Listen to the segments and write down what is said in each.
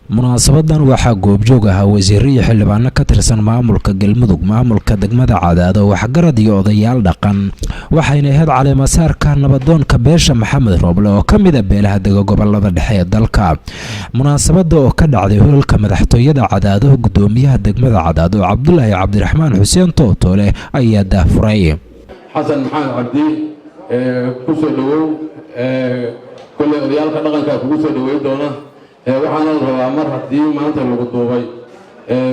munaasabadan waxaa goobjoog ah wasiirro xildhibaano ka tirsan maamulka galmudug maamulka degmada Cadaado waxgarad iyo odayaal dhaqan waxayna ahayd caleemasaarka nabadoonka beesha Maxamed Rooble oo kamid ah beelaha dega gobolada dhexe ee dalka munaasabada oo ka dhacday hoolka madaxtooyada Cadaado gudoomiyaha degmada Cadaado Cabdullaahi Cabdiraxmaan Xuseen Tootole ayaa daafuray xasan maxamed cabdi ku soo dhawow kulli odayaalka dhaqanka kugu soo dhaweey doona waxaan rabaa mar haddii maanta lagu duubay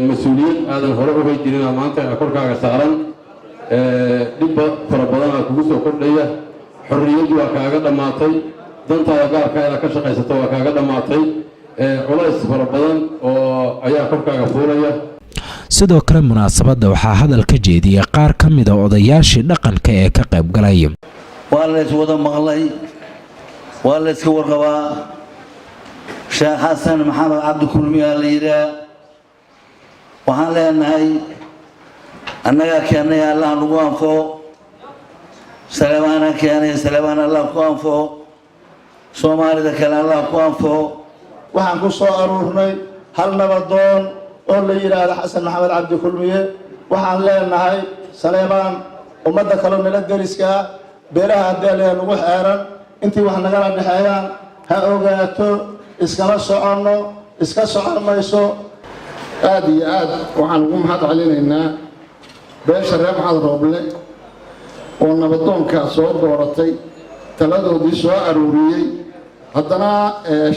mas'uuliyad aadan hore uga jirin maanta korkaaga saaran dib fara badan kugu soo kordhaya xorriyadu waa kaaga dhamaatay dantaada gaarka ah ka shaqaysato waa kaaga dhamaatay culays fara badan oo ayaa korkaaga fuulaya sidoo kale munaasabada waxaa hadal ka jeediyay qaar ka mid ah odayaashii dhaqanka ee ka qayb galay waa la iswada maqlay waa la iska warqabaa Sheekh Xasan Maxamed Cabdi Kulmiye la yiraahdo waxaan leenahay annaga keenay Allah nagu anfo salaamana keenay salaamana Allah ku anfo Soomaalida kale Allah ku anfo waxaan ku soo aruurnay hal nabadoon oo la yiraahdo Xasan Maxamed Cabdi Kulmiye waxaan leenahay salaaman ummadda kale meel dariska beeraha deeleen ugu xeeran intii wax naga dhaxayaan ha ogaato iskala socono iska socomayso aad iyo aad waxaan ugu mahad celinaynaa beesha reer Maxamed Rooble oo nabadoonka soo dooratay taladoodii soo aruuriyay haddana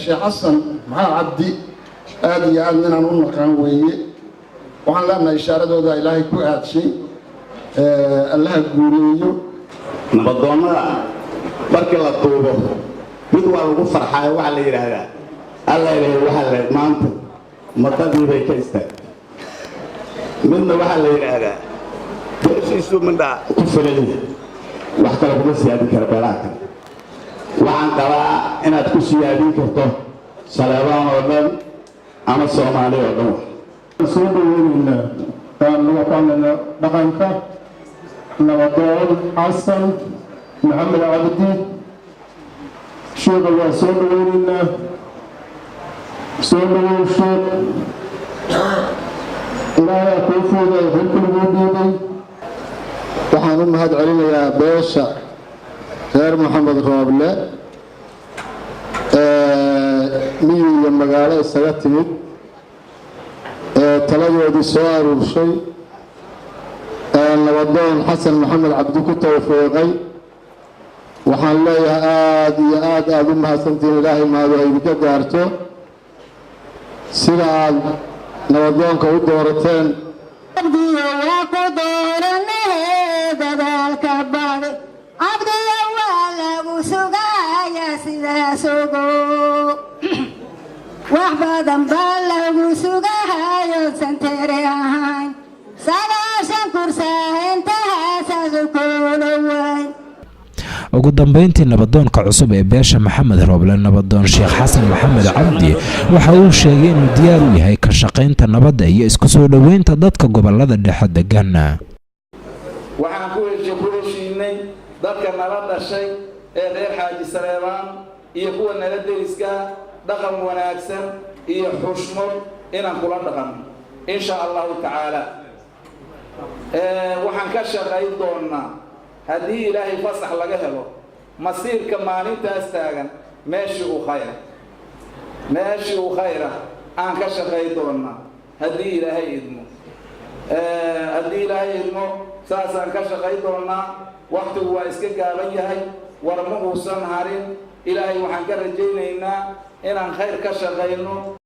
Sheekh Xasan Maxamed Cabdi aad iyo aad inaan u naqaan weeye waxaan leenahay ishaaradooda Ilaahay ku aadshay Allah guuleeyo nabadoonada markii la duubo mid waa lagu farxay waxa la yiraahdaa Allah ilaahay waxa la maanta madadii bay ka istaagtay midna waxa la yiraahdaa beeshiisu midna ku filay wax kale kuma siyaadin kara beelaha waxaan qabaa inaad ku siyaadin karto salaadaan oo dhan ama Soomaali oo dhan soo dhaweynayna nabadoonka dhaqanka nabadoon Xasan Maxamed Cabdi شغل وصولنا صولنا وشغل إلى كوفود يحب الوجود وحنم هذا علينا يا باشا غير محمد رابله ميو لما قال استغتني تلاقي دي سؤال وشيء نودون حسن محمد عبد كتوفيقي waxaan leeyahay aad u mahadsantiin Ilaahay maado ay ka gaarto sida aad nabadoonka u doorateen abdiya ku dooranay dadalka bari abdiya waa lagu sugaya sidaas ugu wax badan baa lagu sugayo santere ahaan sagaashan kursayntaas kuloway ugu dambeyntii nabadoonka cusub ee beesha Maxamed Rooble nabadoon Sheekh Xasan Maxamed Cabdi waxa uu sheegay inuu diyaar u yahay ka shaqeynta nabadda iyo isku soo dhaweynta dadka gobolada dhexe degan waxaan ku heshiinay dadka nala dhashay ee reer Xaaji Saleebaan iyo kuwa nala deriska dhaqan wanaagsan iyo xushmad inaan kula dhaqan insha Allah ta'ala waxaan ka shaqeyn doonaa haddii Ilaahay fasax laga helo masiirka maalintaas taagan meeshii uu khayra aan ka shaqeyn doonaa haddii Ilaahay idmo saasaan ka shaqeyn doonaa waqtigu waa iska gaaban yahay war ma uusan harin Ilaahay waxaan ka rajaynaynaa inaan khayr ka shaqeyno